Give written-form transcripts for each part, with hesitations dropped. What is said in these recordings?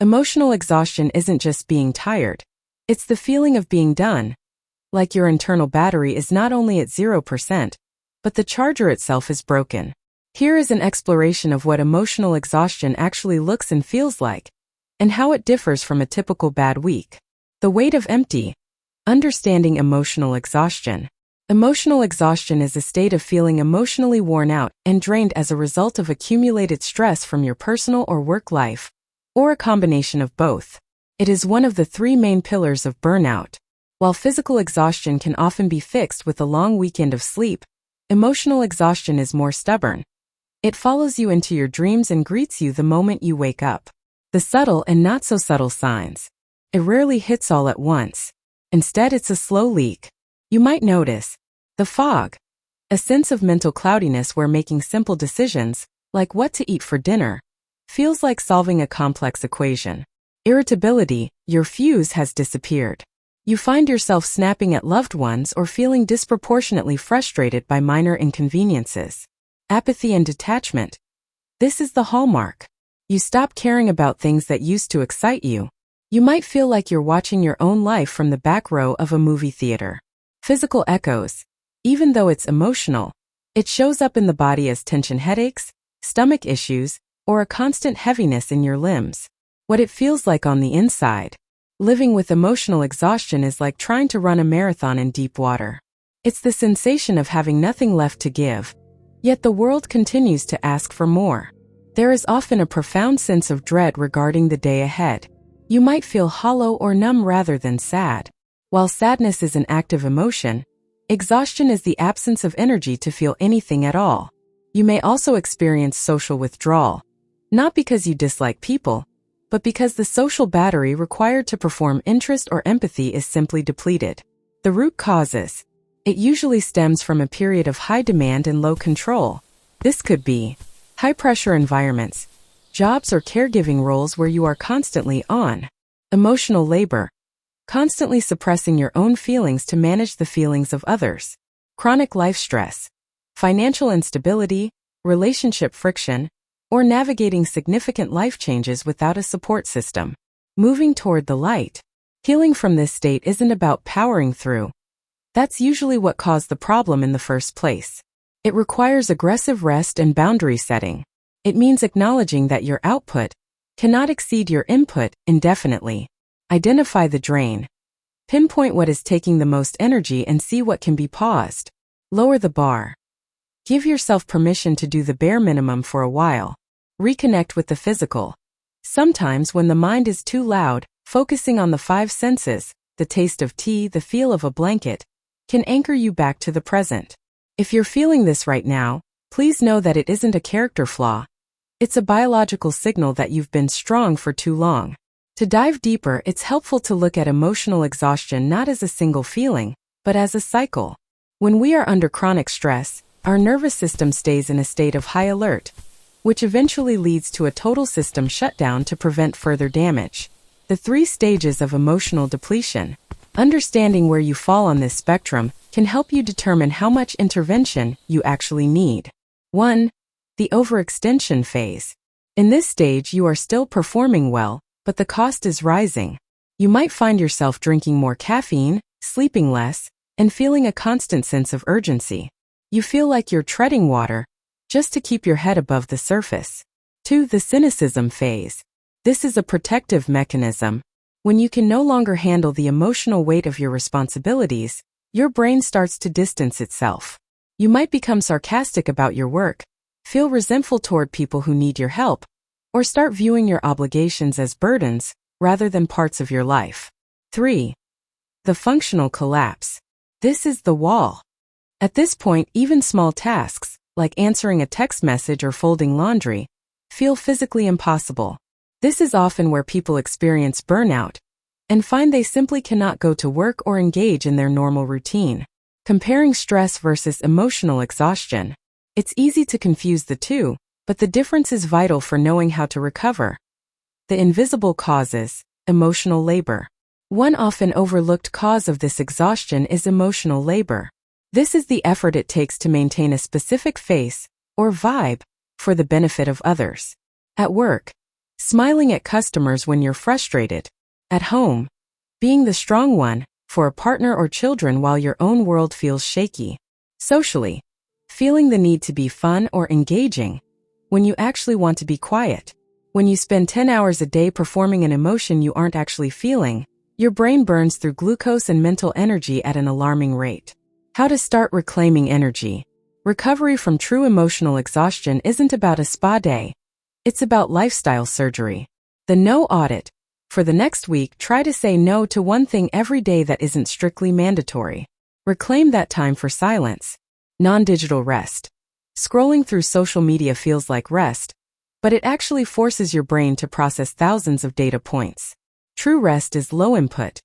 Emotional exhaustion isn't just being tired. It's the feeling of being done. Like your internal battery is not only at 0%, but the charger itself is broken. Here is an exploration of what emotional exhaustion actually looks and feels like, and how it differs from a typical bad week. The weight of empty. Understanding emotional exhaustion. Emotional exhaustion is a state of feeling emotionally worn out and drained as a result of accumulated stress from your personal or work life, or a combination of both. It is one of the three main pillars of burnout. While physical exhaustion can often be fixed with a long weekend of sleep, emotional exhaustion is more stubborn. It follows you into your dreams and greets you the moment you wake up. The subtle and not so subtle signs. It rarely hits all at once. Instead, it's a slow leak. You might notice the fog, a sense of mental cloudiness where making simple decisions, like what to eat for dinner, feels like solving a complex equation. Irritability, your fuse has disappeared. You find yourself snapping at loved ones or feeling disproportionately frustrated by minor inconveniences. Apathy and detachment. This is the hallmark. You stop caring about things that used to excite you. You might feel like you're watching your own life from the back row of a movie theater. Physical echoes. Even though it's emotional, it shows up in the body as tension headaches, stomach issues, or a constant heaviness in your limbs. What it feels like on the inside. Living with emotional exhaustion is like trying to run a marathon in deep water. It's the sensation of having nothing left to give. Yet the world continues to ask for more. There is often a profound sense of dread regarding the day ahead. You might feel hollow or numb rather than sad. While sadness is an active emotion, exhaustion is the absence of energy to feel anything at all. You may also experience social withdrawal. Not because you dislike people, but because the social battery required to perform interest or empathy is simply depleted. The root causes. It usually stems from a period of high demand and low control. This could be high-pressure environments, jobs or caregiving roles where you are constantly on. Emotional labor. Constantly suppressing your own feelings to manage the feelings of others. Chronic life stress. Financial instability, relationship friction, or navigating significant life changes without a support system. Moving toward the light. Healing from this state isn't about powering through. That's usually what caused the problem in the first place. It requires aggressive rest and boundary setting. It means acknowledging that your output cannot exceed your input indefinitely. Identify the drain. Pinpoint what is taking the most energy and see what can be paused. Lower the bar. Give yourself permission to do the bare minimum for a while. Reconnect with the physical. Sometimes when the mind is too loud, focusing on the five senses, the taste of tea, the feel of a blanket, can anchor you back to the present. If you're feeling this right now, please know that it isn't a character flaw. It's a biological signal that you've been strong for too long. To dive deeper, it's helpful to look at emotional exhaustion not as a single feeling, but as a cycle. When we are under chronic stress, our nervous system stays in a state of high alert, which eventually leads to a total system shutdown to prevent further damage. The 3 stages of emotional depletion. Understanding where you fall on this spectrum can help you determine how much intervention you actually need. 1. The overextension phase. In this stage, you are still performing well, but the cost is rising. You might find yourself drinking more caffeine, sleeping less, and feeling a constant sense of urgency. You feel like you're treading water, just to keep your head above the surface. 2. The cynicism phase. This is a protective mechanism. When you can no longer handle the emotional weight of your responsibilities, your brain starts to distance itself. You might become sarcastic about your work, feel resentful toward people who need your help, or start viewing your obligations as burdens rather than parts of your life. 3. The functional collapse. This is the wall. At this point, even small tasks, like answering a text message or folding laundry, feel physically impossible. This is often where people experience burnout and find they simply cannot go to work or engage in their normal routine. Comparing stress versus emotional exhaustion. It's easy to confuse the two, but the difference is vital for knowing how to recover. The invisible causes. Emotional labor. One often overlooked cause of this exhaustion is emotional labor. This is the effort it takes to maintain a specific face or vibe for the benefit of others. At work, Smiling at customers when you're frustrated. At home, being the strong one for a partner or children while your own world feels shaky. Socially, feeling the need to be fun or engaging when you actually want to be quiet. When you spend 10 hours a day performing an emotion you aren't actually feeling, your brain burns through glucose and mental energy at an alarming rate. How to start reclaiming energy. Recovery from true emotional exhaustion isn't about a spa day. It's about lifestyle surgery. The no audit. For the next week, try to say no to one thing every day that isn't strictly mandatory. Reclaim that time for silence. Non-digital rest. Scrolling through social media feels like rest, but it actually forces your brain to process thousands of data points. True rest is low input.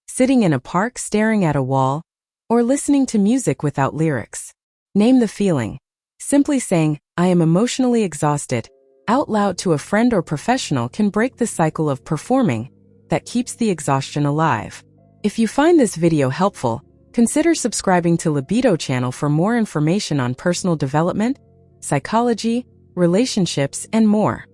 Sitting in a park staring at a wall, or listening to music without lyrics. Name the feeling. Simply saying, "I am emotionally exhausted," out loud to a friend or professional can break the cycle of performing that keeps the exhaustion alive. If you find this video helpful, consider subscribing to Libido channel for more information on personal development, psychology, relationships, and more.